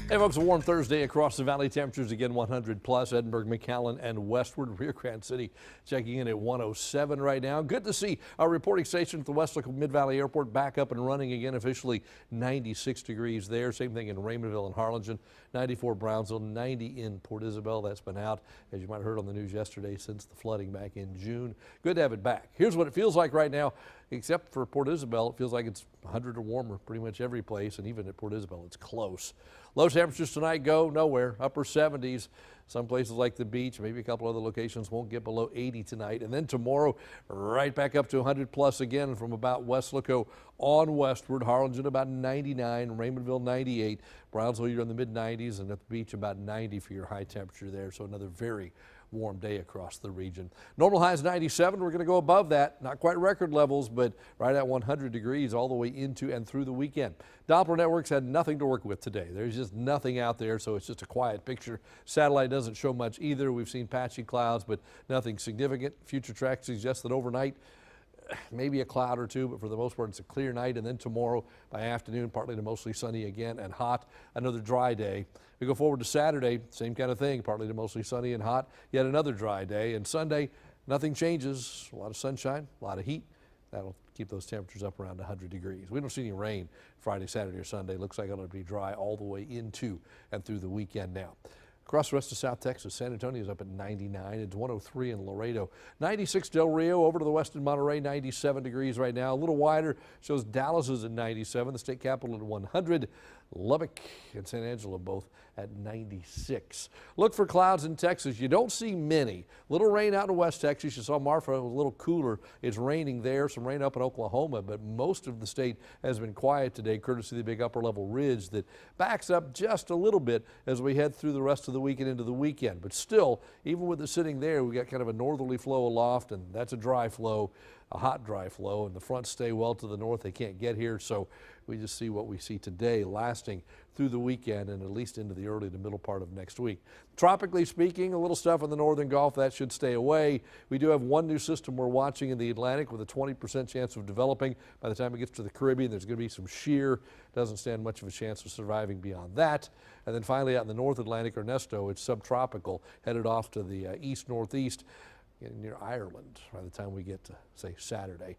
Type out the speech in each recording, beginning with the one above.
Hey folks, a warm Thursday across the valley. Temperatures again 100 plus. Edinburgh, McAllen, and westward. Rio Grande City checking in at 107 right now. Good to see our reporting station at the Weslaco Mid-Valley Airport back up and running again. Officially 96 degrees there. Same thing in Raymondville and Harlingen. 94 Brownsville, 90 in Port Isabel. That's been out, as you might have heard on the news yesterday, since the flooding back in June. Good to have it back. Here's what it feels like right now. Except for Port Isabel, it feels like it's 100 or warmer pretty much every place, and even at Port Isabel, it's close. Low temperatures tonight go nowhere, upper 70s. Some places like the beach, maybe a couple other locations won't get below 80 tonight. And then tomorrow, right back up to 100 plus again from about Weslaco on westward. Harlingen about 99, Raymondville 98, Brownsville you're in the mid 90s, and at the beach about 90 for your high temperature there. So another very warm day across the region. Normal high is 97. We're going to go above that. Not quite record levels, but right at 100 degrees all the way into and through the weekend. Doppler networks had nothing to work with today. There's just nothing out there, so it's just a quiet picture. Satellite doesn't show much either. We've seen patchy clouds, but nothing significant. Future track suggests that overnight, maybe a cloud or two, but for the most part, it's a clear night. And then tomorrow by afternoon, partly to mostly sunny again and hot. Another dry day. We go forward to Saturday, same kind of thing, partly to mostly sunny and hot. Yet another dry day. And Sunday, nothing changes. A lot of sunshine, a lot of heat. That'll keep those temperatures up around 100 degrees. We don't see any rain Friday, Saturday, or Sunday. Looks like it'll be dry all the way into and through the weekend now. Across the rest of South Texas, San Antonio is up at 99. It's 103 in Laredo. 96 Del Rio, over to the west in Monterey, 97 degrees right now. A little wider, shows Dallas is at 97, the state capital at 100. Lubbock and San Angelo both at 96. Look for clouds in Texas. You don't see many. Little rain out in West Texas. You saw Marfa, it was a little cooler. It's raining there. Some rain up in Oklahoma, but most of the state has been quiet today, courtesy of the big upper level ridge that backs up just a little bit as we head through the rest of the week and into the weekend. But still, even with it sitting there, we got kind of a northerly flow aloft, and that's a dry flow, a hot dry flow, and the fronts stay well to the north. They can't get here, so we just see what we see today lasting through the weekend and at least into the early to middle part of next week. Tropically speaking, a little stuff in the northern Gulf that should stay away. We do have one new system we're watching in the Atlantic with a 20% chance of developing. By the time it gets to the Caribbean, there's going to be some shear. Doesn't stand much of a chance of surviving beyond that. And then finally out in the North Atlantic, Ernesto, it's subtropical, headed off to the east-northeast, getting near Ireland by the time we get to, say, Saturday,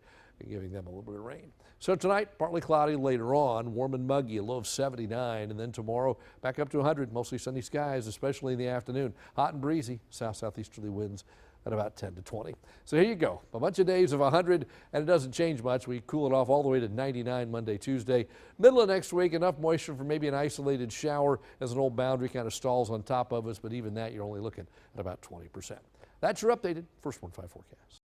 giving them a little bit of rain. So tonight, partly cloudy later on, warm and muggy, a low of 79, and then tomorrow back up to 100, mostly sunny skies, especially in the afternoon. Hot and breezy, south-southeasterly winds at about 10 to 20. So here you go, a bunch of days of 100, and it doesn't change much. We cool it off all the way to 99 Monday, Tuesday. Middle of next week, enough moisture for maybe an isolated shower as an old boundary kind of stalls on top of us, but even that, you're only looking at about 20%. That's your updated First Warn 5 forecast.